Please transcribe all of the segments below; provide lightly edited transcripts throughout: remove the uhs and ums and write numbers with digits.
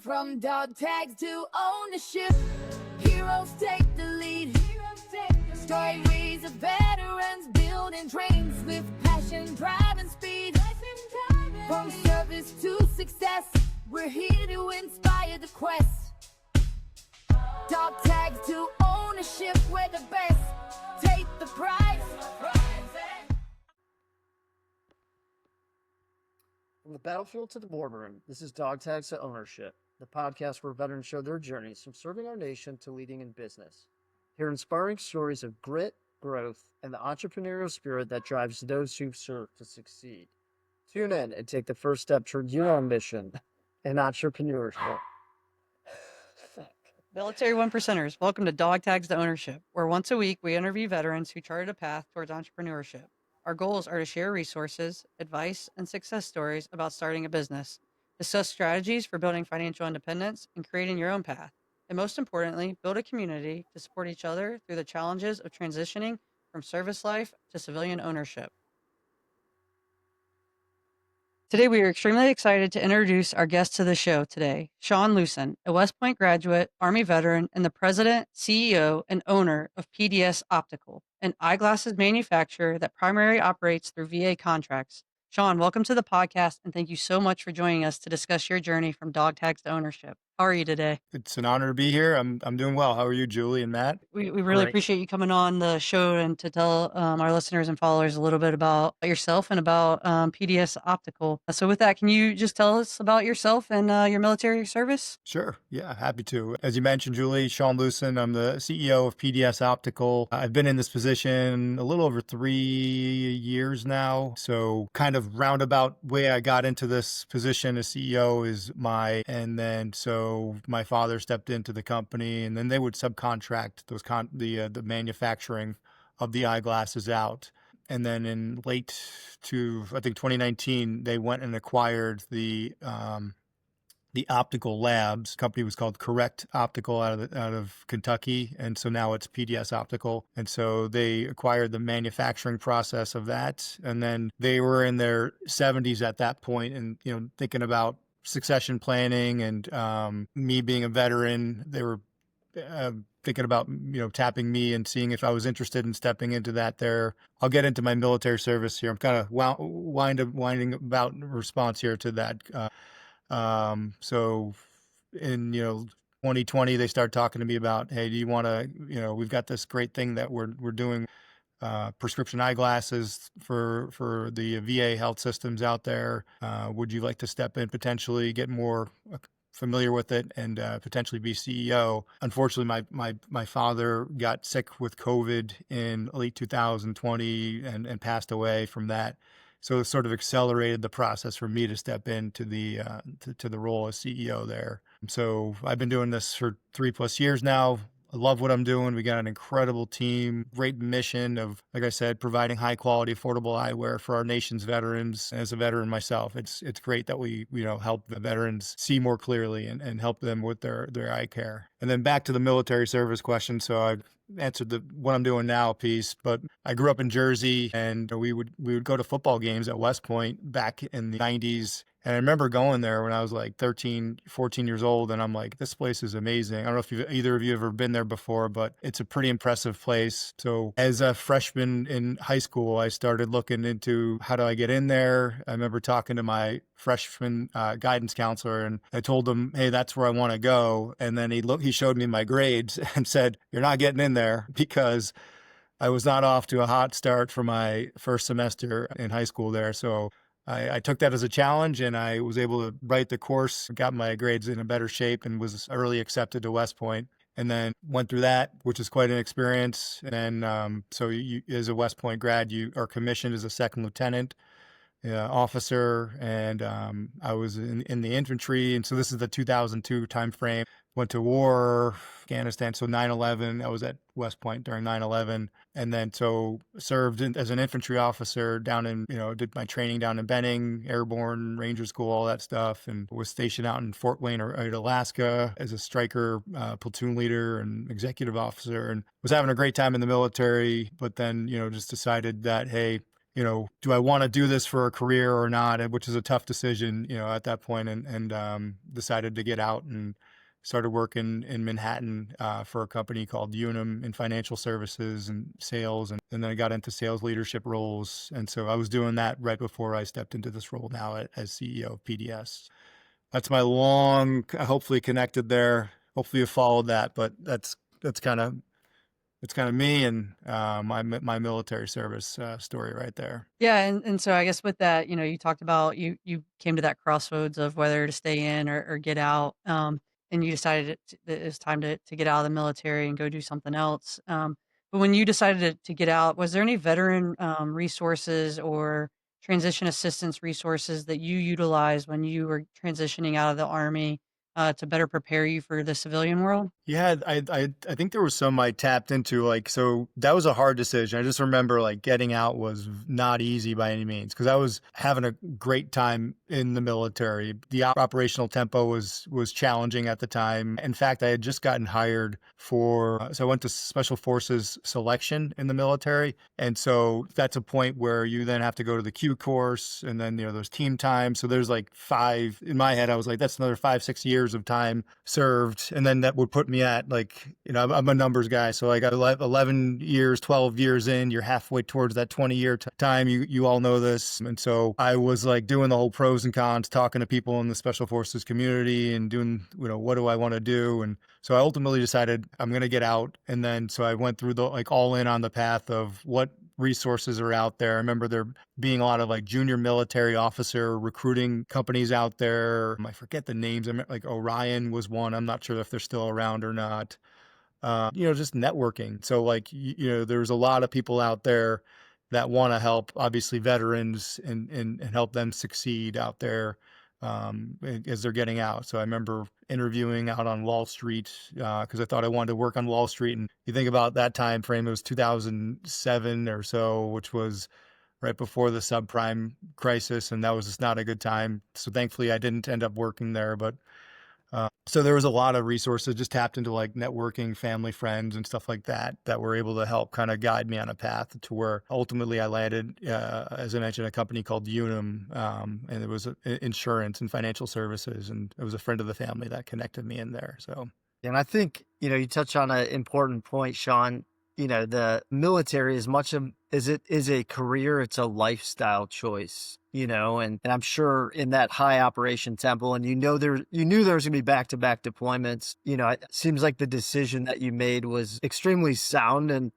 From dog tags to ownership, heroes take the lead. Stories of veterans building dreams with passion, drive, and speed. From service to success, we're here to inspire the quest. Dog tags to ownership, we're the best. Take the prize. From the battlefield to the boardroom, this is DogTags to Ownership, the podcast where veterans show their journeys from serving our nation to leading in business. Hear inspiring stories of grit, growth, and the entrepreneurial spirit that drives those who serve to succeed. Tune in and take the first step toward your own mission and entrepreneurship. Military One Percenters, welcome to Dog Tags to Ownership, where once a week we interview veterans who charted a path towards entrepreneurship. Our goals are to share resources, advice, and success stories about starting a business, discuss strategies for building financial independence and creating your own path, and most importantly, build a community to support each other through the challenges of transitioning from service life to civilian ownership. Today, we are extremely excited to introduce our guest to the show today, Sean Lucen, a West Point graduate, Army veteran, and the president, CEO, and owner of PDS Optical, an eyeglasses manufacturer that primarily operates through VA contracts. Sean, welcome to the podcast, and thank you so much for joining us to discuss your journey from dog tags to ownership. How are you today? It's an honor to be here. I'm doing well. How are you, Julie and Matt? We really appreciate you coming on the show and to tell our listeners and followers a little bit about yourself and about PDS Optical. So with that, can you just tell us about yourself and your military service? Sure. Yeah, happy to. As you mentioned, Julie, Sean Lucen, I'm the CEO of PDS Optical. I've been in this position a little over 3 years now. So kind of roundabout way I got into this position as CEO is so my father stepped into the company, and then they would subcontract the manufacturing of the eyeglasses out. And then in late 2019, they went and acquired the Optical Labs. The company was called Correct Optical out of Kentucky, and so now it's PDS Optical. And so they acquired the manufacturing process of that, and then they were in their 70s at that point, and thinking about succession planning and me being a veteran. They were thinking about tapping me and seeing if I was interested in stepping into that there. I'll get into my military service here. I'm kind of winding about response here to that. So in 2020, they started talking to me about, hey, do you want to, we've got this great thing that we're doing, prescription eyeglasses for the VA health systems out there. Would you like to step in, potentially get more familiar with it, and potentially be CEO? Unfortunately, my father got sick with COVID in late 2020 and passed away from that. So it sort of accelerated the process for me to step into the to the role as CEO there. So I've been doing this for 3+ years now. I love what I'm doing. We got an incredible team, great mission of, like I said, providing high quality, affordable eyewear for our nation's veterans. As a veteran myself, it's great that we help the veterans see more clearly and help them with their eye care. And then back to the military service question. So I answered the what I'm doing now piece, but I grew up in Jersey, and we would go to football games at West Point back in the 90s. And I remember going there when I was like 13, 14 years old, and I'm like, this place is amazing. I don't know if either of you have ever been there before, but it's a pretty impressive place. So as a freshman in high school, I started looking into how do I get in there. I remember talking to my freshman guidance counselor, and I told him, hey, that's where I want to go. And then he showed me my grades and said, you're not getting in there, because I was not off to a hot start for my first semester in high school there. So I took that as a challenge, and I was able to write the course, got my grades in a better shape, and was early accepted to West Point. And then went through that, which is quite an experience. And then, so you, as a West Point grad, you are commissioned as a second lieutenant officer, and I was in the infantry. And so this is the 2002 timeframe. Went to war, Afghanistan. So 9/11, I was at West Point during 9/11. And then so served as an infantry officer down in, did my training down in Benning, Airborne, Ranger School, all that stuff. And was stationed out in Fort Wayne, Alaska as a striker, platoon leader and executive officer, and was having a great time in the military. But then, just decided that, hey, do I want to do this for a career or not? Which is a tough decision, at that point, and decided to get out and started working in Manhattan for a company called Unum in financial services and sales. And then I got into sales leadership roles. And so I was doing that right before I stepped into this role now as CEO of PDS. That's my long, hopefully connected there. Hopefully you followed that, but that's kind of me and my military service story right there. Yeah, and so I guess with that, you talked about you came to that crossroads of whether to stay in or get out, and you decided that it's time to get out of the military and go do something else. But when you decided to get out, was there any veteran resources or transition assistance resources that you utilized when you were transitioning out of the Army to better prepare you for the civilian world? Yeah, I think there was some I tapped into, so that was a hard decision. I just remember getting out was not easy by any means because I was having a great time in the military. The operational tempo was challenging at the time. In fact, I had just gotten hired so I went to Special Forces selection in the military. And so that's a point where you then have to go to the Q course and then, there's team time. So there's in my head, I was like, that's another 5-6 years of time served. And then that would put me at I'm a numbers guy. So I got 11 years, 12 years in, you're halfway towards that 20-year time. You all know this. And so I was doing the whole pros and cons, talking to people in the Special Forces community and doing, what do I want to do? And so I ultimately decided I'm going to get out. And then, so I went through the all in on the path of what resources are out there. I remember there being a lot of junior military officer recruiting companies out there. I forget the names. I mean, Orion was one. I'm not sure if they're still around or not. Just networking. So there's a lot of people out there that want to help, obviously veterans and help them succeed out there as they're getting out. So I remember interviewing out on Wall Street because I thought I wanted to work on Wall Street. And you think about that time frame, it was 2007 or so, which was right before the subprime crisis. And that was just not a good time. So thankfully I didn't end up working there, but so there was a lot of resources, just tapped into networking, family, friends, and stuff like that were able to help kind of guide me on a path to where ultimately I landed, as I mentioned, a company called Unum, and it was insurance and financial services, and it was a friend of the family that connected me in there. So, And I think, you touch on an important point, Sean. The military, as much as it is a career, it's a lifestyle choice, and I'm sure in that high operation tempo, and you knew there was going to be back-to-back deployments, it seems like the decision that you made was extremely sound. And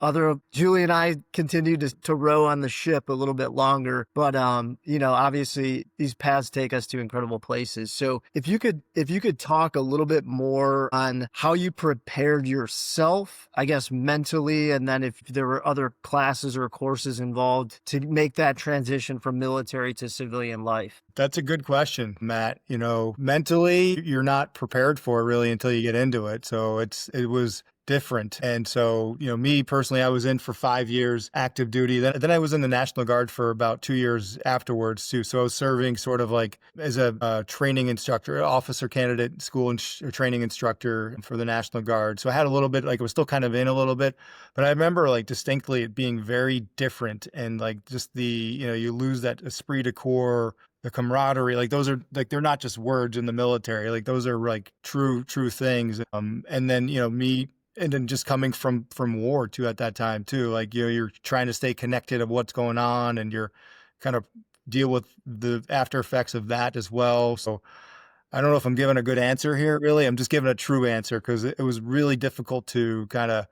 Julie and I continued to row on the ship a little bit longer, but obviously these paths take us to incredible places. So if you could talk a little bit more on how you prepared yourself, I guess mentally, and then if there were other classes or courses involved to make that transition from military to civilian life. That's a good question, Matt. Mentally, you're not prepared for it really until you get into it. So it was different. And so, me personally, I was in for 5 years active duty. Then I was in the National Guard for about 2 years afterwards too. So I was serving sort of as a training instructor, officer candidate school and training instructor for the National Guard. So I had a little bit, I was still kind of in a little bit, but I remember distinctly it being very different. And just you lose that esprit de corps, the camaraderie, those are they're not just words in the military. Those are true things. And then, me, and then just coming from war too at that time too, you're trying to stay connected of what's going on and you're kind of deal with the after effects of that as well. So I don't know if I'm giving a good answer here, really. I'm just giving a true answer because it was really difficult to kind of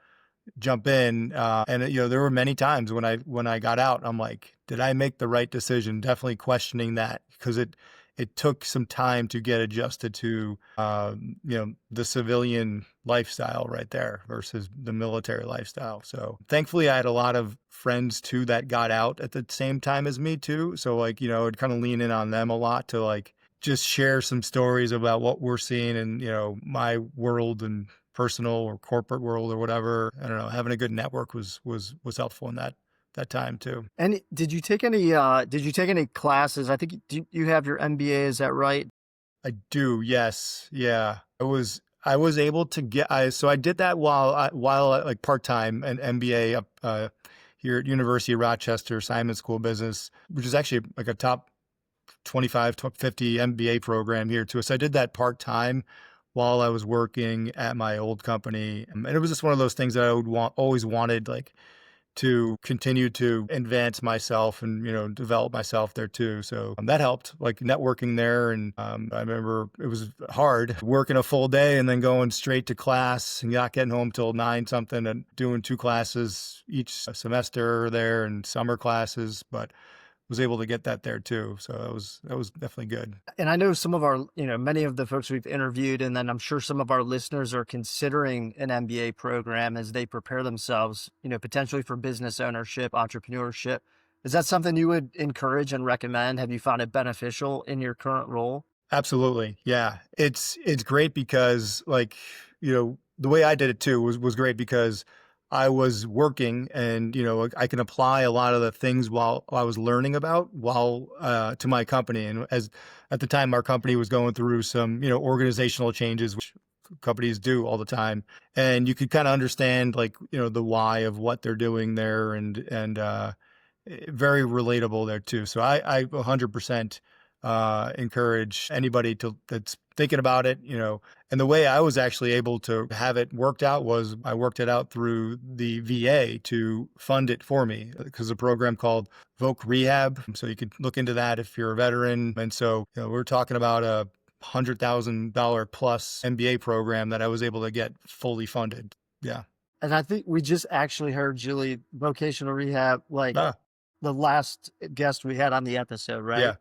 jump in. And there were many times when I got out, I'm like, did I make the right decision? Definitely questioning that because it took some time to get adjusted to, the civilian lifestyle right there versus the military lifestyle. So thankfully I had a lot of friends too that got out at the same time as me too. So I'd kind of lean in on them a lot to just share some stories about what we're seeing in, my world and personal or corporate world or whatever. I don't know, having a good network was helpful in that time too. And did you take any classes? I think you have your MBA, is that right? I do. Yes. Yeah. I was able to so I did that while part-time an MBA here at University of Rochester, Simon School of Business, which is actually like a top 25, 50 MBA program here too. So I did that part-time while I was working at my old company. And it was just one of those things that I would always wanted, like, to continue to advance myself and, develop myself there too. So that helped, like networking there. And I remember it was hard working a full day and then going straight to class and not getting home till 9 something and doing 2 classes each semester there and summer classes, but was able to get that there too. So that was definitely good. And I know some of our, many of the folks we've interviewed, and then I'm sure some of our listeners are considering an MBA program as they prepare themselves, potentially for business ownership, entrepreneurship. Is that something you would encourage and recommend? Have you found it beneficial in your current role? Absolutely. Yeah. It's great because, like, the way I did it too was great because I was working and, I can apply a lot of the things while I was learning about to my company. And as at the time, our company was going through some, organizational changes, which companies do all the time. And you could kind of understand, like, the why of what they're doing there and very relatable there too. So I 100% encourage anybody that's thinking about it, and the way I was actually able to have it worked out was I worked it out through the VA to fund it for me because a program called Voc Rehab. So you could look into that if you're a veteran. And so, we're talking about a $100,000 plus MBA program that I was able to get fully funded. Yeah. And I think we just actually heard Julie vocational rehab, like the last guest we had on the episode, right? Yeah.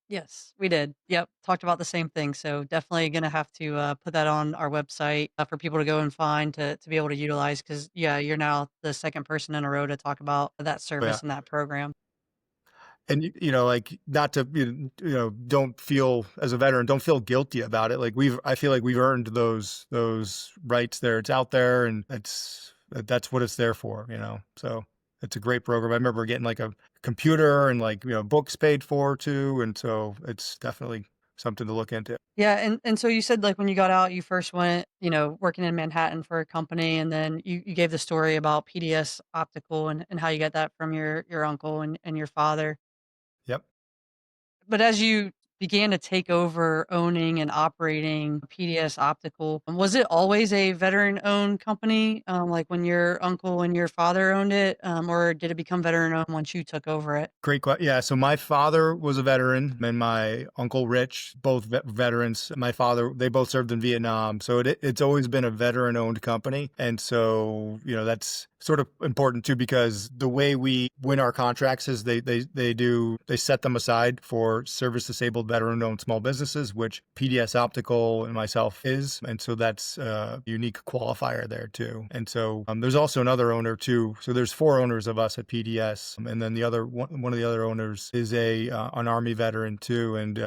Yes, we did. Yep, talked about the same thing. So definitely going to have to put that on our website for people to go and find to be able to utilize. Because yeah, you're now the second person in a row to talk about that service Yeah. and that program. And, like, not to, don't feel, as a veteran, don't feel guilty about it. Like I feel like we've earned those rights there. It's out there and that's what it's there for, so it's a great program. I remember getting like a computer and, like, books paid for too. And so it's definitely something to look into. Yeah, and so you said, like, when you got out, you first went, working in Manhattan for a company, and then you gave the story about PDS Optical and how you got that from your uncle and your father. Yep. But as you began to take over owning and operating PDS Optical, was it always a veteran-owned company, like when your uncle and your father owned it, or did it become veteran-owned once you took over it? Great question. Yeah. So my father was a veteran and my uncle Rich, both veterans. My father, they both served in Vietnam. So it's always been a veteran owned company. And so, that's sort of important too, because the way we win our contracts is they set them aside for service disabled veteran owned small businesses, which PDS Optical and myself is. And so that's a unique qualifier there too. And so there's also another owner too. So there's 4 owners of us at PDS. And then the other one of the other owners is an Army veteran too. And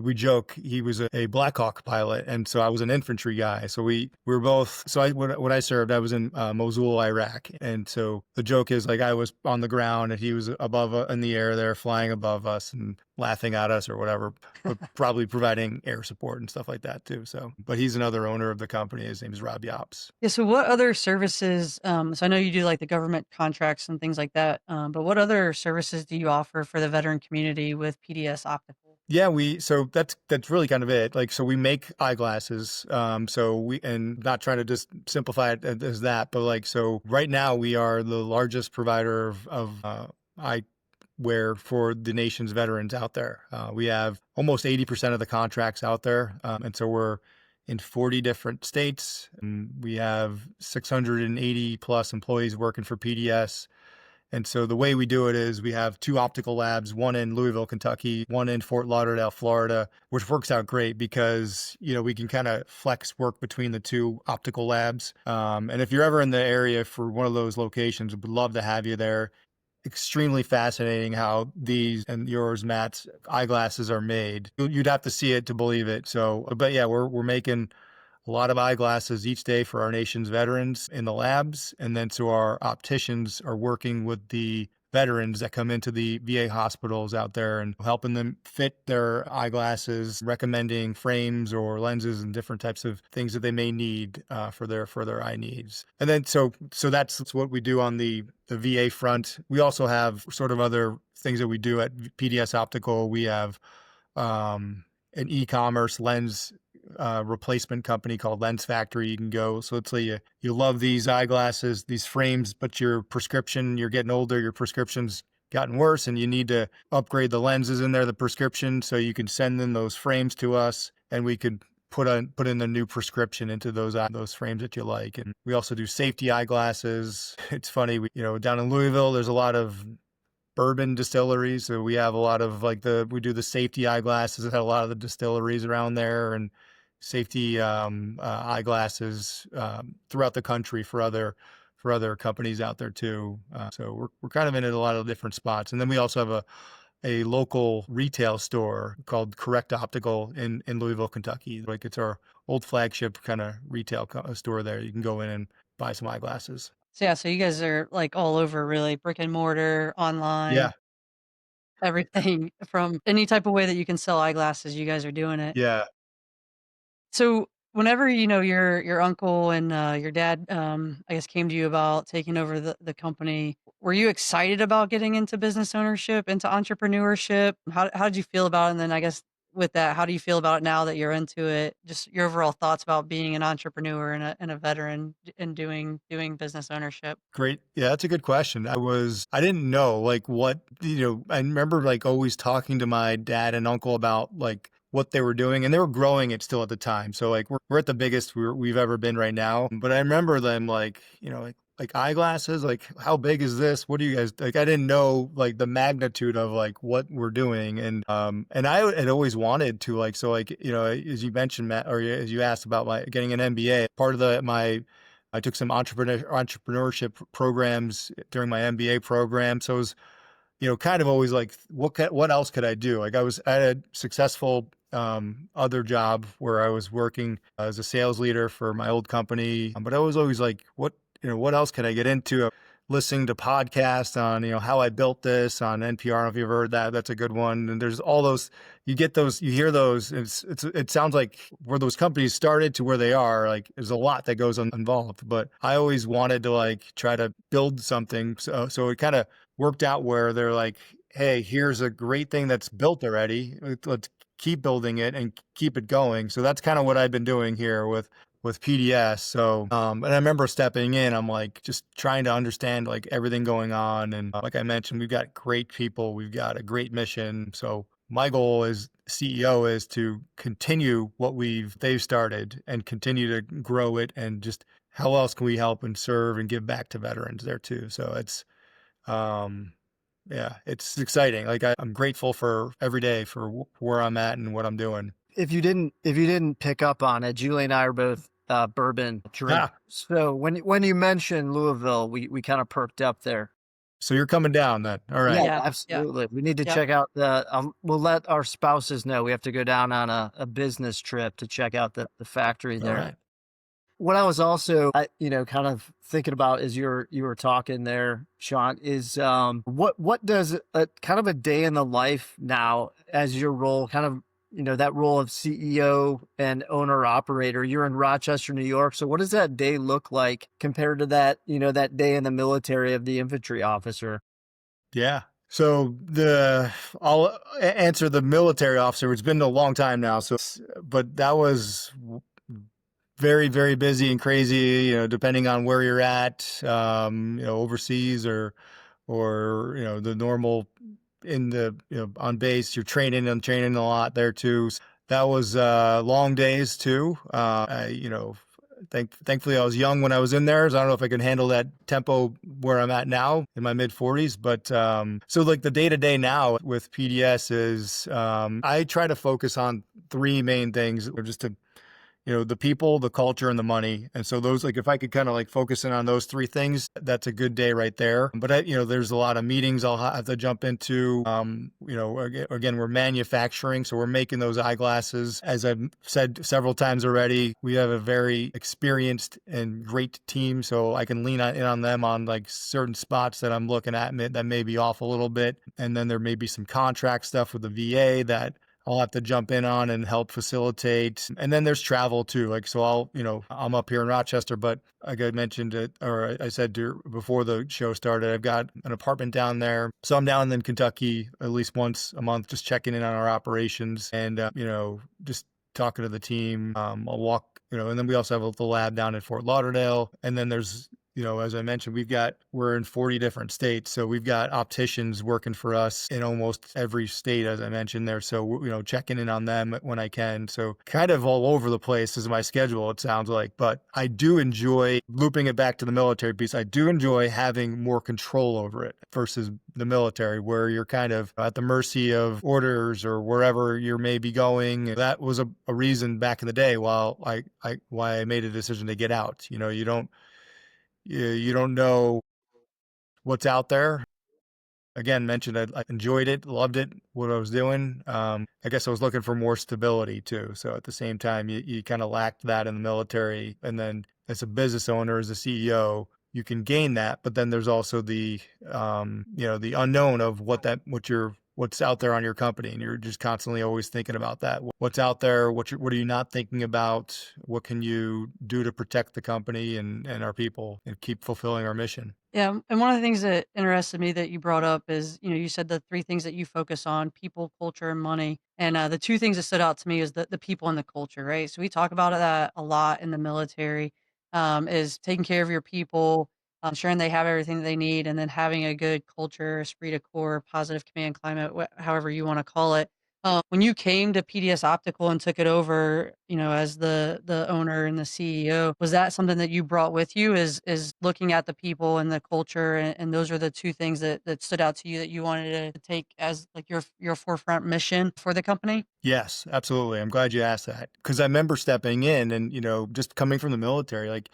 we joke, he was a Black Hawk pilot. And so I was an infantry guy. So we were both, so when I served, I was in Mosul, Iraq. And so the joke is, like, I was on the ground and he was above in the air there, flying above us and laughing at us or whatever, but probably providing air support and stuff like that too. So, but he's another owner of the company. His name is Rob Yops. Yeah, so what other services, so I know you do like the government contracts and things like that, but what other services do you offer for the veteran community with PDS Optical? Yeah, so that's really kind of it. Like, so we make eyeglasses. And not trying to just simplify it as that, but, like, so right now we are the largest provider of eyewear for the nation's veterans out there. We have almost 80% of the contracts out there. And so we're in 40 different states, and we have 680 plus employees working for PDS. And so the way we do it is we have 2 optical labs, one in Louisville, Kentucky, one in Fort Lauderdale, Florida, which works out great because, we can kind of flex work between the 2 optical labs. And if you're ever in the area for one of those locations, we'd love to have you there. Extremely fascinating how these and yours, Matt's, eyeglasses are made. You'd have to see it to believe it. So, but yeah, we're making a lot of eyeglasses each day for our nation's veterans in the labs. And then so our opticians are working with the veterans that come into the VA hospitals out there and helping them fit their eyeglasses, recommending frames or lenses and different types of things that they may need for their eye needs. And then so that's what we do on the VA front. We also have sort of other things that we do at PDS Optical. We have an e-commerce lens replacement company called Lens Factory. You can go. So let's say you love these eyeglasses, these frames, but your prescription, you're getting older, your prescription's gotten worse, and you need to upgrade the lenses in there, the prescription. So you can send in those frames to us, and we could put in the new prescription into those frames that you like. And we also do safety eyeglasses. It's funny, down in Louisville, there's a lot of bourbon distilleries. So we have a lot of we do the safety eyeglasses at a lot of the distilleries around there, and safety eyeglasses throughout the country for other companies out there too. So we're kind of in a lot of different spots. And then we also have a local retail store called Correct Optical in Louisville, Kentucky. It's our old flagship kind of retail store there. You can go in and buy some eyeglasses. So yeah, so you guys are like all over, really, brick and mortar, online, Yeah. everything from any type of way that you can sell eyeglasses, you guys are doing it. Yeah. So whenever, your uncle and your dad, I guess, came to you about taking over the company, were you excited about getting into business ownership, into entrepreneurship? How did you feel about it? And then I guess with that, how do you feel about it now that you're into it? Just your overall thoughts about being an entrepreneur and a veteran and doing business ownership. Great. Yeah, that's a good question. I didn't know what, I remember always talking to my dad and uncle about what they were doing, and they were growing it still at the time. So we're at the biggest we've ever been right now. But I remember them eyeglasses, how big is this? What do you guys I didn't know the magnitude of what we're doing. And I had always wanted to as you mentioned, Matt, or as you asked about getting an MBA, part of I took some entrepreneurship programs during my MBA program. So it was, kind of always what else could I do? I had a successful other job where I was working as a sales leader for my old company, but I was always what else can I get into? Listening to podcasts on, how I built this on NPR. I don't know if you've heard that. That's a good one. And there's all those, you hear those. It sounds like where those companies started to where they are, there's a lot that goes involved, but I always wanted to try to build something. So it kind of worked out where they're hey, here's a great thing that's built already. Let's keep building it and keep it going. So that's kind of what I've been doing here with PDS. So, and I remember stepping in, I'm just trying to understand everything going on. And like I mentioned, we've got great people. We've got a great mission. So my goal as CEO is to continue what they've started and continue to grow it. And just how else can we help and serve and give back to veterans there too? So it's, it's exciting. I'm grateful for every day for where I'm at and what I'm doing. If you didn't pick up on it, Julie and I are both bourbon drinkers. So when you mentioned Louisville, we kind of perked up there. So you're coming down then. All right. Yeah, absolutely. Yeah. We need to check out we'll let our spouses know we have to go down on a business trip to check out the factory there. All right. What I was also, kind of thinking about as you were talking there, Sean, is what does kind of a day in the life now as your role, kind of, that role of CEO and owner operator? You're in Rochester, New York. So what does that day look like compared to that, that day in the military of the infantry officer? Yeah. So I'll answer the military officer. It's been a long time now. But that was very, very busy and crazy, depending on where you're at, overseas or the normal on base, you're training a lot there too. That was long days too. Thankfully I was young when I was in there, so I don't know if I can handle that tempo where I'm at now in my mid 40s. But so the day to day now with PDS is I try to focus on three main things, just to the people, the culture, and the money. And so those, like, if I could kind of like focus in on those three things, that's a good day right there. But there's a lot of meetings I'll have to jump into. Again, we're manufacturing, so we're making those eyeglasses. As I've said several times already, we have a very experienced and great team, so I can lean in on them on like certain spots that I'm looking at that may be off a little bit. And then there may be some contract stuff with the VA that I'll have to jump in on and help facilitate. And then there's travel too. Like, so I'm up here in Rochester, but like I mentioned it, or I said before the show started, I've got an apartment down there. So I'm down in Kentucky at least once a month, just checking in on our operations and, just talking to the team. I'll walk, and then we also have the lab down in Fort Lauderdale. And then there's, as I mentioned, we're in 40 different states. So we've got opticians working for us in almost every state, as I mentioned there. So, checking in on them when I can. So kind of all over the place is my schedule, it sounds like. But I do enjoy looping it back to the military piece. I do enjoy having more control over it versus the military, where you're kind of at the mercy of orders or wherever you may be going. That was a reason back in the day why I made a decision to get out. You don't know what's out there. Again, mentioned I enjoyed it, loved it, what I was doing. I guess I was looking for more stability too. So at the same time, you kind of lacked that in the military. And then as a business owner, as a CEO, you can gain that, but then there's also the the unknown of what's out there on your company, and you're just constantly always thinking about that. What's out there? What are you not thinking about? What can you do to protect the company and our people and keep fulfilling our mission? Yeah, and one of the things that interested me that you brought up is, you said the three things that you focus on: people, culture, and money. And the two things that stood out to me is the people and the culture, right? So we talk about that a lot in the military, is taking care of your people, ensuring they have everything that they need, and then having a good culture, esprit de corps, positive command climate, however you want to call it. When you came to PDS Optical and took it over, as the owner and the CEO, was that something that you brought with you? Is looking at the people and the culture, and those are the two things that stood out to you that you wanted to take as like your forefront mission for the company? Yes, absolutely. I'm glad you asked that, because I remember stepping in and, just coming from the military, like,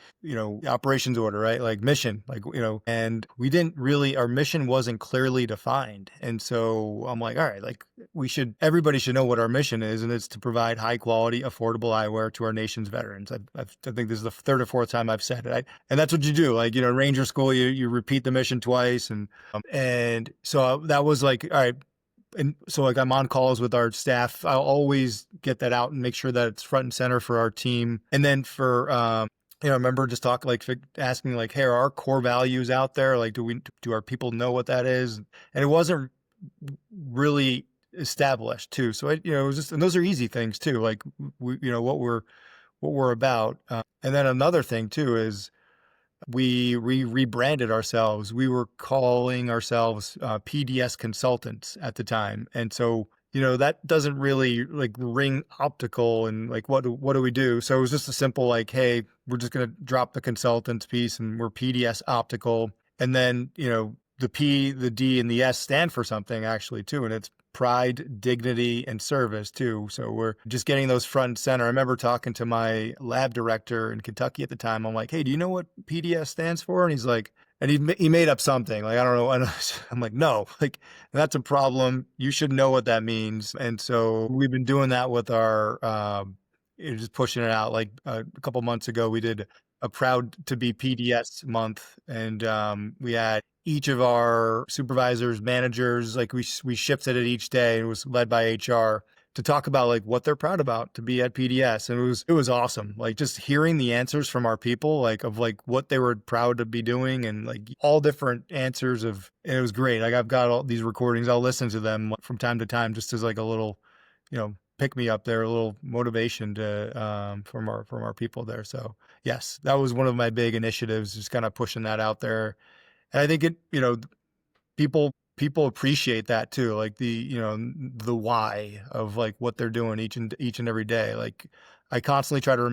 operations order, right? Like mission, like, and our mission wasn't clearly defined. And so I'm like, all right, like everybody should know what our mission is. And it's to provide high quality, affordable eyewear to our nation's veterans. I think this is the third or fourth time I've said it. And that's what you do. Like, Ranger School, you repeat the mission twice. And so that was like, all right. And so like I'm on calls with our staff. I'll always get that out and make sure that it's front and center for our team. And then for, I remember just talking, like asking like, hey, are our core values out there? Like, do our people know what that is? And it wasn't really established too. So it was just, and those are easy things too. Like what we're about. And then another thing too is, we rebranded ourselves. We were calling ourselves PDS consultants at the time. And so, that doesn't really like ring optical and like, what do we do? So it was just a simple like, hey, we're just going to drop the consultants piece and we're PDS optical. And then, the P, the D, and the S stand for something actually too. And it's pride, dignity, and service too. So we're just getting those front and center. I remember talking to my lab director in Kentucky at the time. I'm like, hey, do you know what PDS stands for? And he's like, and he made up something. Like, I don't know. And I'm like, no, like that's a problem. You should know what that means. And so we've been doing that with our, just pushing it out. Like a couple months ago, we did a proud to be PDS month. And we had each of our supervisors, managers, like we shifted it each day. It was led by HR to talk about like what they're proud about to be at PDS. And it was awesome. Like just hearing the answers from our people, like of like what they were proud to be doing and like all different answers and it was great. Like I've got all these recordings. I'll listen to them from time to time, just as like a little, pick me up there, a little motivation to, from our people there. So yes, that was one of my big initiatives, just kind of pushing that out there. And I think people appreciate that too, like the why of like what they're doing each and every day. Like I constantly try to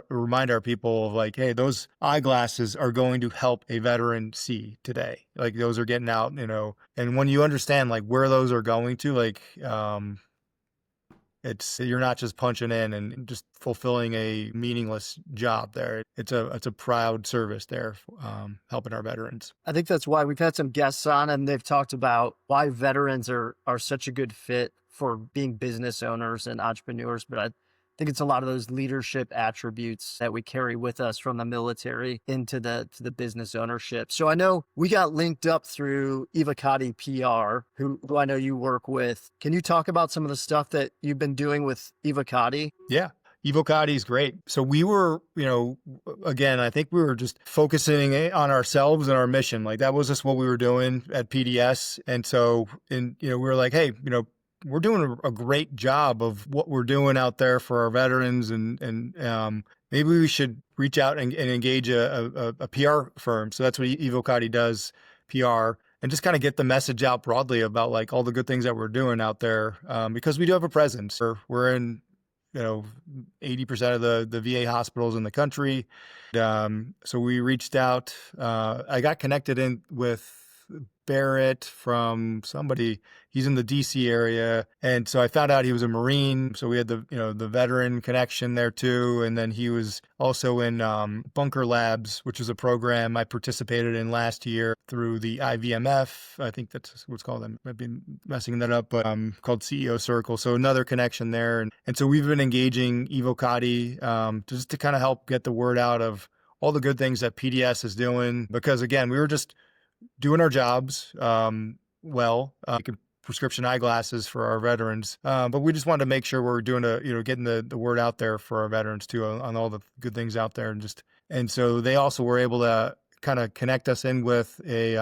remind our people of like, hey, those eyeglasses are going to help a veteran see today. Like those are getting out, and when you understand like where those are going to, like, you're not just punching in and just fulfilling a meaningless job there. It's a proud service there, helping our veterans. I think that's why we've had some guests on and they've talked about why veterans are such a good fit for being business owners and entrepreneurs. But I think it's a lot of those leadership attributes that we carry with us from the military into to the business ownership. So I know we got linked up through Ivacati PR, who I know you work with. Can you talk about some of the stuff that you've been doing with Ivacati? Yeah. Evocati is great. So we were, again, I think we were just focusing on ourselves and our mission. Like that was just what we were doing at PDS. And so, we were like, hey, we're doing a great job of what we're doing out there for our veterans, and maybe we should reach out and engage a PR firm. So that's what Evocati does, PR, and just kind of get the message out broadly about like all the good things that we're doing out there, because we do have a presence. We're in 80% of the VA hospitals in the country. So we reached out. I got connected in with Barrett from somebody. He's in the DC area. And so I found out he was a Marine. So we had the veteran connection there too. And then he was also in Bunker Labs, which is a program I participated in last year through the IVMF. I think that's what's called. I might be messing that up, but called CEO Circle. So another connection there. And so we've been engaging Evocati just to kind of help get the word out of all the good things that PDS is doing. Because again, we were just doing our jobs making prescription eyeglasses for our veterans, but we just wanted to make sure we're doing getting the word out there for our veterans too on all the good things out there, and so they also were able to kind of connect us in with a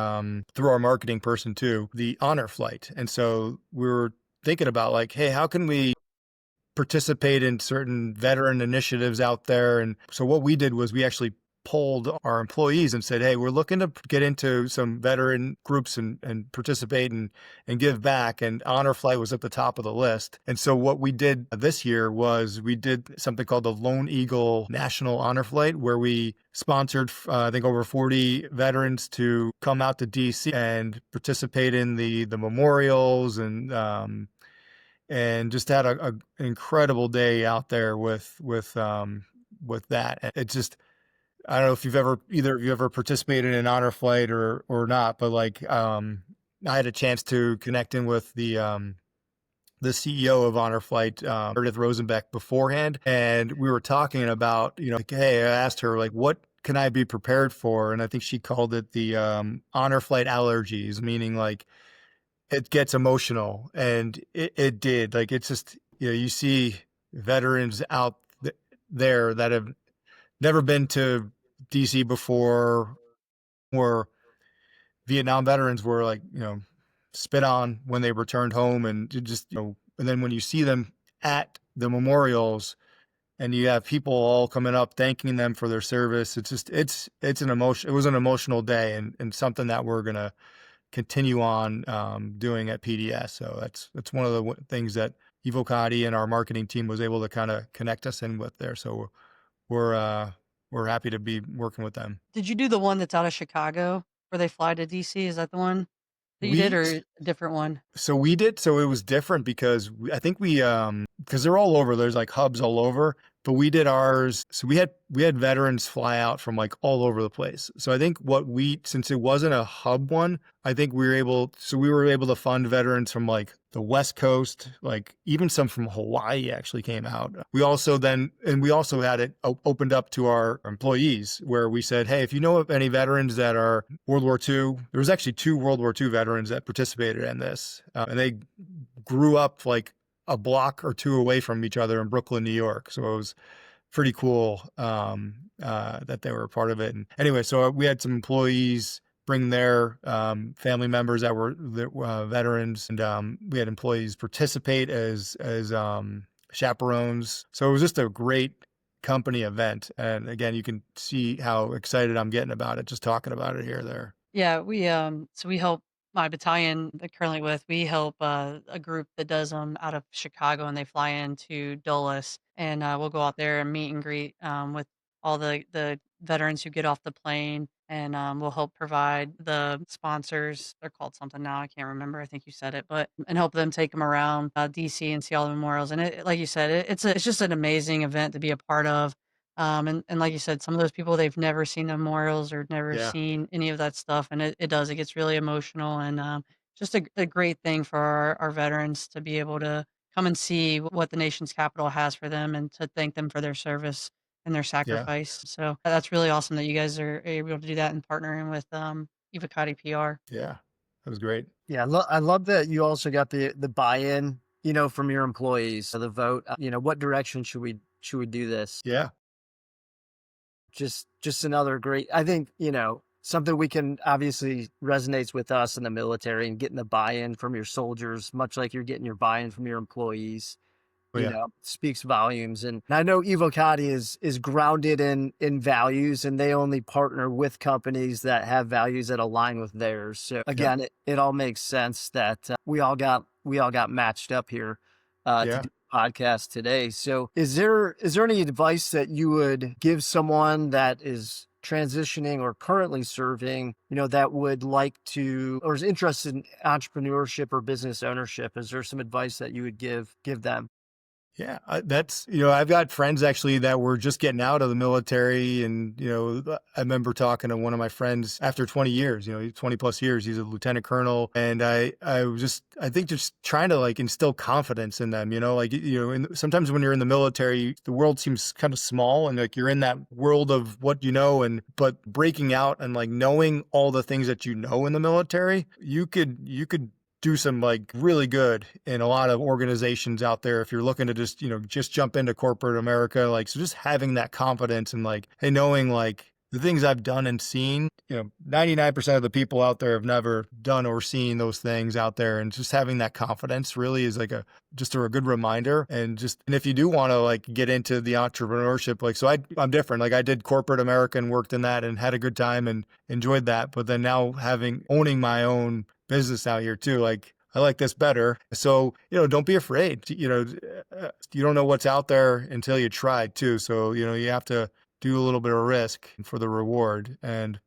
through our marketing person too, the honor flight. And so we were thinking about like, hey, how can we participate in certain veteran initiatives out there? And so what we did was we actually polled our employees and said, hey, we're looking to get into some veteran groups and participate and give back. And Honor Flight was at the top of the list. And so what we did this year was we did something called the Lone Eagle National Honor Flight, where we sponsored, I think, over 40 veterans to come out to DC and participate in the memorials and just had an incredible day out there with that. It's just, I don't know if either of you ever participated in an honor flight or not, but like, I had a chance to connect in with the CEO of Honor Flight, Meredith Rosenbeck, beforehand. And we were talking about, like, hey, I asked her like, what can I be prepared for? And I think she called it the honor flight allergies, meaning like it gets emotional, and it did. Like, it's just, you see veterans out there that have never been to DC before, or Vietnam veterans were like, spit on when they returned home, and just, and then when you see them at the memorials and you have people all coming up thanking them for their service, it's just, it was an emotional day, and something that we're going to continue on doing at PDS. So that's one of the things that Evocati and our marketing team was able to kind of connect us in with there. So we're happy to be working with them. Did you do the one that's out of Chicago where they fly to DC? Is that the one that you did, or a different one? So we did. So it was different because I think because they're all over. There's like hubs all over, but we did ours. So we had veterans fly out from like all over the place. So I think since it wasn't a hub one, I think we were able to fund veterans from like the West Coast, like even some from Hawaii actually came out. We also had it opened up to our employees, where we said, hey, if you know of any veterans that are World War II, there was actually 2 World War II veterans that participated in this, and they grew up like a block or 2 away from each other in Brooklyn, New York. So it was pretty cool that they were a part of it. And anyway, so we had some employees bring their family members that were veterans, and we had employees participate as chaperones. So it was just a great company event. And again, you can see how excited I'm getting about it, just talking about it here there. Yeah, we help my battalion that currently with, we help a group that does them out of Chicago, and they fly into Dulles, and we'll go out there and meet and greet with all the veterans who get off the plane. and we'll help provide the sponsors. They're called something now. I can't remember. I think you said it, but and help them take them around DC and see all the memorials. And like you said, it's just an amazing event to be a part of. And like you said, some of those people, they've never seen the memorials or never Yeah. seen any of that stuff, and it gets really emotional, and just a great thing for our veterans to be able to come and see what the nation's capital has for them and to thank them for their service and their Yeah. sacrifice. So that's really awesome that you guys are able to do that and partnering with Evocati PR. Yeah. That was great. Yeah, I love that you also got the buy-in, from your employees. So the vote, what direction should we do this? Yeah. Just another great, I think, something we can obviously resonates with us in the military and getting the buy-in from your soldiers, much like you're getting your buy-in from your employees. Oh, yeah. Speaks volumes. And I know Evocati is grounded in values, and they only partner with companies that have values that align with theirs. So again, it all makes sense that we all got matched up here to Yeah. do a podcast today. So is there any advice that you would give someone that is transitioning or currently serving, that would like to or is interested in entrepreneurship or business ownership? Is there some advice that you would give them? Yeah, that's, I've got friends actually that were just getting out of the military. And, I remember talking to one of my friends after 20 years, 20 plus years, he's a lieutenant colonel. And I think just trying to like instill confidence in them, sometimes when you're in the military, the world seems kind of small and like you're in that world of what but breaking out and like knowing all the things that in the military, you could do some like really good in a lot of organizations out there if you're looking to just jump into corporate America. Like, so just having that confidence and like, hey, knowing like the things I've done and seen, 99% of the people out there have never done or seen those things out there. And just having that confidence really is like a good reminder. And if you do want to like get into the entrepreneurship, like, so I'm different. Like I did corporate America and worked in that and had a good time and enjoyed that. But then now owning my own business out here too, like I like this better. So, don't be afraid. You don't know what's out there until you try too. So, you have to do a little bit of risk for the reward. And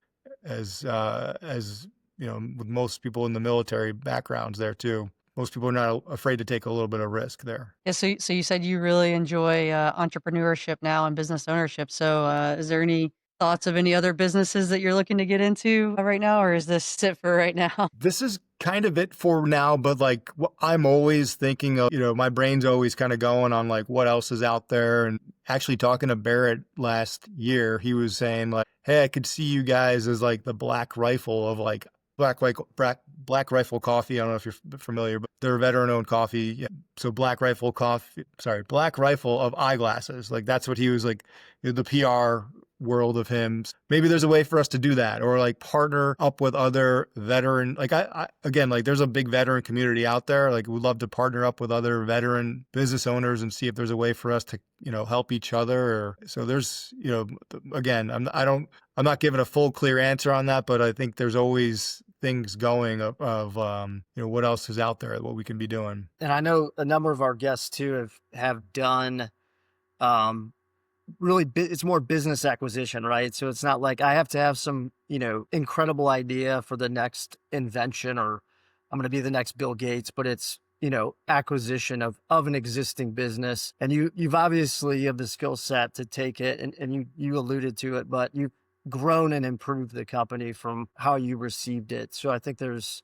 as with most people in the military backgrounds there too, most people are not afraid to take a little bit of risk there. Yeah, so you said you really enjoy entrepreneurship now and business ownership. So is there any thoughts of any other businesses that you're looking to get into right now, or is this it for right now? This is kind of it for now, but like I'm always thinking of, my brain's always kind of going on like what else is out there. And actually talking to Barrett last year, he was saying like, hey, I could see you guys as like the Black Rifle of like Black Rifle Coffee. I don't know if you're familiar, but they're veteran owned coffee. Yeah. So Black Rifle of eyeglasses. Like that's what he was like, the PR world of him. Maybe there's a way for us to do that, or like partner up with other veteran, like I again, like there's a big veteran community out there. Like we'd love to partner up with other veteran business owners and see if there's a way for us to, help each other. Or so there's, again, I'm not giving a full clear answer on that, but I think there's always things going of what else is out there, what we can be doing. And I know a number of our guests too have done really it's more business acquisition, right? So it's not like I have to have some, incredible idea for the next invention, or I'm going to be the next Bill Gates, but it's, acquisition of an existing business. And you've obviously have the skill set to take it, and you alluded to it, but you've grown and improved the company from how you received it. So I think there's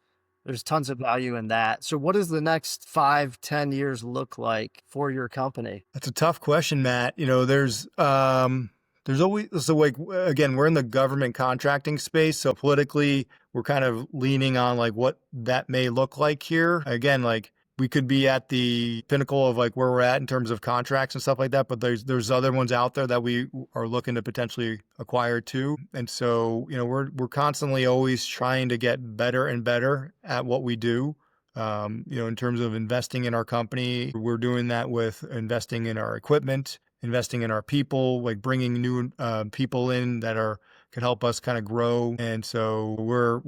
tons of value in that. So what does the next 5-10 years look like for your company? That's a tough question, Matt. There's always, so like, again, we're in the government contracting space. So politically, we're kind of leaning on like what that may look like here. Again, like we could be at the pinnacle of like where we're at in terms of contracts and stuff like that, but there's other ones out there that we are looking to potentially acquire too. And so, we're constantly always trying to get better and better at what we do. In terms of investing in our company, we're doing that with investing in our equipment, investing in our people, like bringing new people in that are could help us kind of grow. And so we're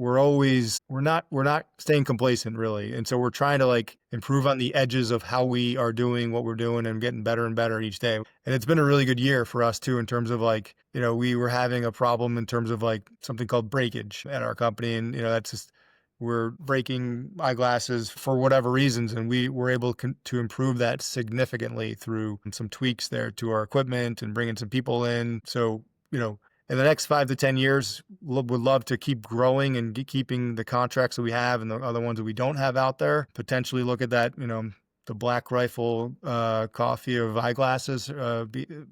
not staying complacent really. And so we're trying to like improve on the edges of how we are doing what we're doing and getting better and better each day. And it's been a really good year for us too, in terms of like, we were having a problem in terms of like something called breakage at our company. And, that's just, we're breaking eyeglasses for whatever reasons. And we were able to improve that significantly through some tweaks there to our equipment and bringing some people in. So, in the next 5 to 10 years, would love to keep growing and keeping the contracts that we have and the other ones that we don't have out there. Potentially look at that, the Black Rifle coffee of eyeglasses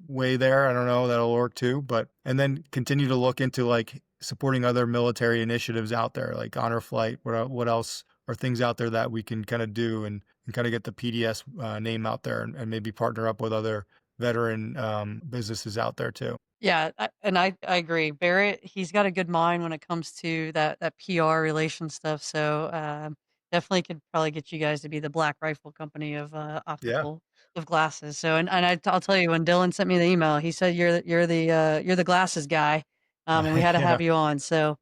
way there. I don't know, that'll work too. And then continue to look into like supporting other military initiatives out there, like Honor Flight. What else are things out there that we can kind of do and kind of get the PDS name out there and maybe partner up with other veteran businesses out there too. Yeah, I agree. Barrett, he's got a good mind when it comes to that PR relation stuff. So definitely could probably get you guys to be the Black Rifle company of Yeah. optical of glasses. So I'll tell you, when Dylan sent me the email, he said you're the glasses guy, and we had to Yeah. have you on. So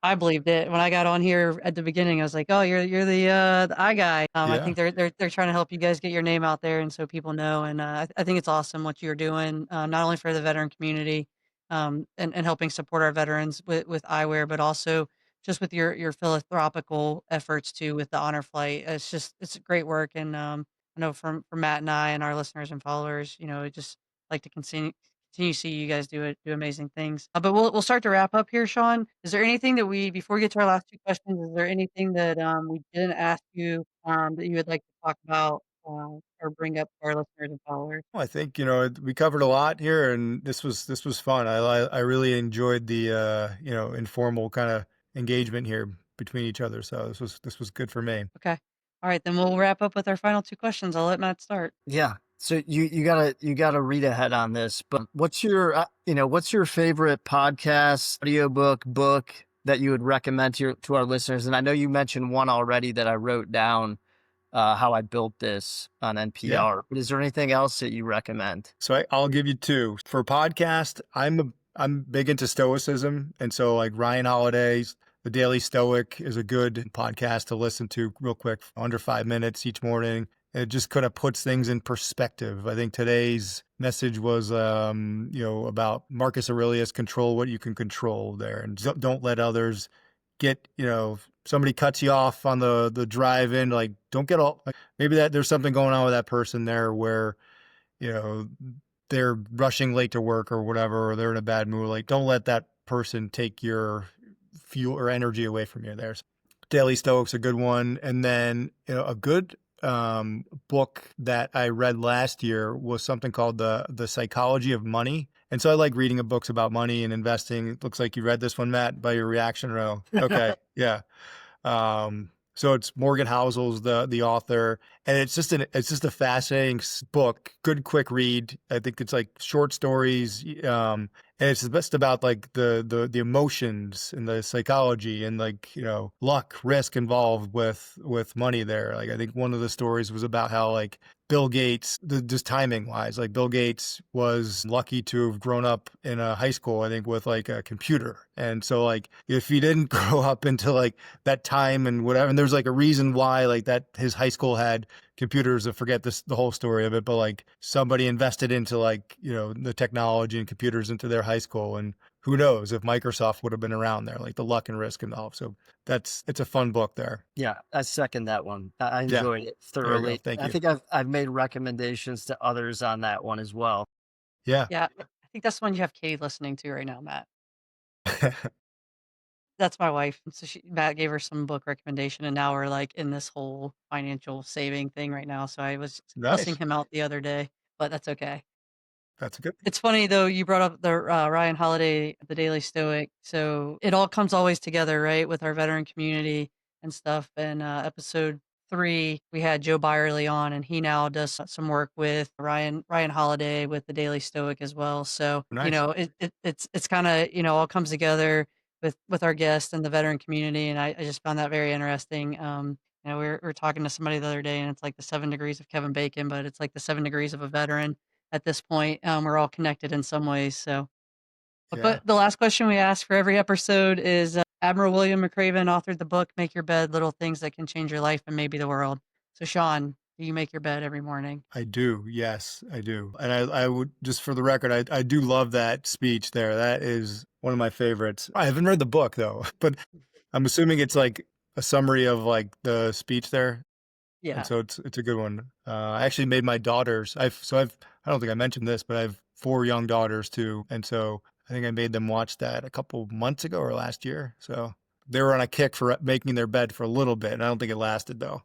I believed it. When I got on here at the beginning, I was like, "Oh, you're the eye guy." I Yeah. think they're trying to help you guys get your name out there, and so people know. And I think it's awesome what you're doing, not only for the veteran community, and helping support our veterans with eyewear, but also just with your philanthropical efforts too with the Honor Flight. It's great work, and I know from Matt and I and our listeners and followers, just like to continue to see you guys do amazing things. But we'll start to wrap up here, Sean. Is there anything that before we get to our last two questions, is there anything that we didn't ask you that you would like to talk about or bring up to our listeners and followers? Well, I think we covered a lot here, and this was fun. I really enjoyed the informal kind of engagement here between each other. So this was good for me. Okay. All right, then we'll wrap up with our final two questions. I'll let Matt start. Yeah. So you gotta read ahead on this, but what's your favorite podcast, audiobook, book that you would recommend to our listeners? And I know you mentioned one already that I wrote down, how I built this on Yeah. NPR. But is there anything else that you recommend? So I'll give you two. For podcast, I'm big into stoicism, and so like Ryan Holiday's The Daily Stoic is a good podcast to listen to real quick, under 5 minutes each morning. And it just kind of puts things in perspective. I think today's message was, about Marcus Aurelius, control what you can control there, and don't let others get, somebody cuts you off on the drive in, like don't get all, like, maybe that there's something going on with that person there where, you know, they're rushing late to work or whatever, or they're in a bad mood. Like, don't let that person take your fuel or energy away from you there. So Daily Stoic's a good one. And then, a good book that I read last year was something called the Psychology of Money. And so I like reading books about money and investing. It looks like you read this one, Matt, by your reaction row. Okay. Yeah. So it's Morgan Housel's the author, and it's just a fascinating book. Good, quick read. I think it's like short stories, and it's just about like the emotions and the psychology and like luck, risk involved with money there. Like I think one of the stories was about how like Bill Gates, just timing wise, like Bill Gates was lucky to have grown up in a high school, I think, with like a computer. And so like if he didn't grow up into like that time and whatever, and there's like a reason why like that his high school had computers. I forget the whole story of it, but like somebody invested into like, the technology and computers into their high school. And who knows if Microsoft would have been around there, like the luck and risk involved. So it's a fun book there. Yeah, I second that one. I Yeah. enjoyed it There you go. thoroughly. Thank I you. think I've made recommendations to others on that one as well. Yeah. Yeah, I think that's the one you have Kate listening to right now, Matt. That's my wife. So Matt gave her some book recommendation, and now we're like in this whole financial saving thing right now. So I was cussing Nice. him out the other day, but that's okay. That's a good. It's funny though, you brought up the Ryan Holiday, the Daily Stoic. So it all comes always together, right, with our veteran community and stuff. And episode 3, we had Joe Byerly on, and he now does some work with Ryan Holiday with the Daily Stoic as well. So Nice. it's kind of all comes together with our guests and the veteran community, and I just found that very interesting. We were talking to somebody the other day, and it's like the 7 degrees of Kevin Bacon, but it's like the 7 degrees of a veteran at this point. We're all connected in some ways. So Yeah. But the last question we ask for every episode is Admiral William McRaven authored the book, Make Your Bed, Little Things That Can Change Your Life and Maybe the World. So Sean, do you make your bed every morning? I do. Yes, I do. And I would, just for the record, I do love that speech there. That is one of my favorites. I haven't read the book though, but I'm assuming it's like a summary of like the speech there. And Yeah. so it's a good one. I actually made my daughters. I don't think I mentioned this, but I have 4 young daughters too. And so I think I made them watch that a couple months ago or last year. So they were on a kick for making their bed for a little bit. And I don't think it lasted though.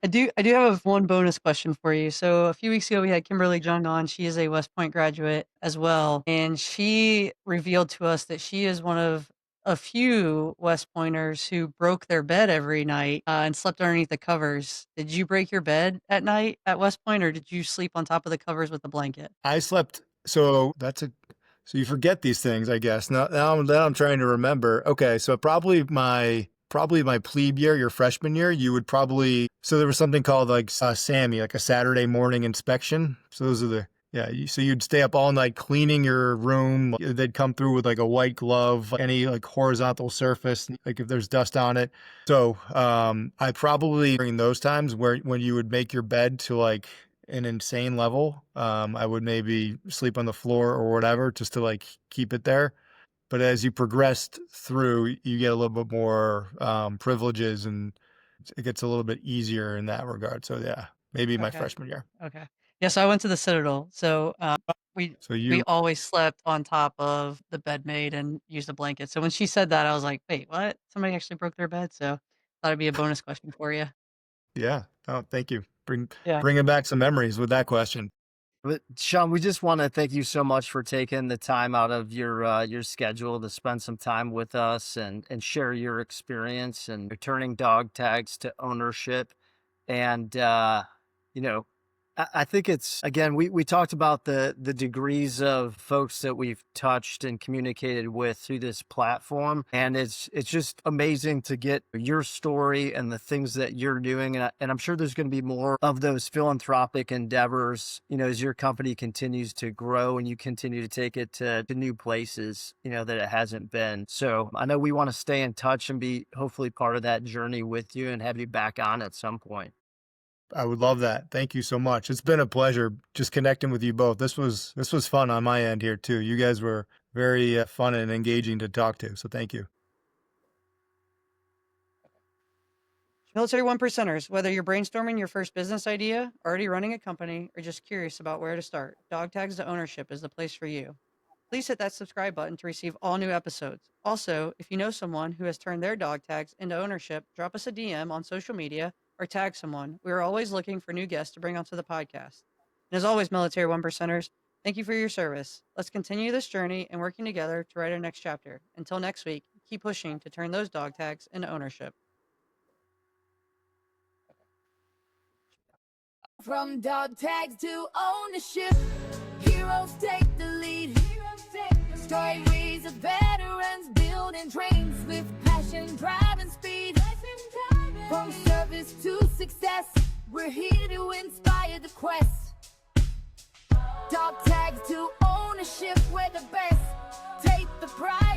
I do have one bonus question for you. So a few weeks ago we had Kimberly Jung on. She is a West Point graduate as well. And she revealed to us that she is one of a few West Pointers who broke their bed every night and slept underneath the covers. Did you break your bed at night at West Point, or did you sleep on top of the covers with a blanket? I slept. So so you forget these things, I guess. Now I'm trying to remember. Okay. So probably my plebe year, your freshman year, you would probably, so there was something called like SAMI, like a Saturday morning inspection. So those are so you'd stay up all night cleaning your room. They'd come through with like a white glove, any like horizontal surface, like if there's dust on it. So I probably, during those times when you would make your bed to like an insane level, I would maybe sleep on the floor or whatever just to like keep it there. But as you progressed through, you get a little bit more privileges, and it gets a little bit easier in that regard. So yeah, maybe my Okay. freshman year. Okay. Yeah, so I went to the Citadel. So we So we always slept on top of the bed made and used a blanket. So when she said that, I was like, wait, what? Somebody actually broke their bed? So thought it'd be a bonus question for you. yeah. Oh, thank you. Yeah. Bringing back some memories with that question. But Sean, we just want to thank you so much for taking the time out of your schedule to spend some time with us and share your experience and turning dog tags to ownership. And you know, I think it's, again, we talked about the degrees of folks that we've touched and communicated with through this platform, and it's just amazing to get your story and the things that you're doing, and I'm sure there's going to be more of those philanthropic endeavors, as your company continues to grow and you continue to take it to new places, that it hasn't been. So I know we want to stay in touch and be hopefully part of that journey with you and have you back on at some point. I would love that. Thank you so much. It's been a pleasure just connecting with you both. This was fun on my end here too. You guys were very fun and engaging to talk to. So thank you. Military One Percenters, whether you're brainstorming your first business idea, already running a company, or just curious about where to start, Dog Tags to Ownership is the place for you. Please hit that subscribe button to receive all new episodes. Also, if you know someone who has turned their dog tags into ownership, drop us a DM on social media or tag someone. We are always looking for new guests to bring onto the podcast. And as always, Military One Percenters, thank you for your service. Let's continue this journey and working together to write our next chapter. Until next week, keep pushing to turn those dog tags into ownership. From dog tags to ownership, heroes take the lead. Stories of veterans building trains with passion, drive, and speed. From service to success, we're here to inspire the quest. Dog tags to ownership, we're the best. Take the pride.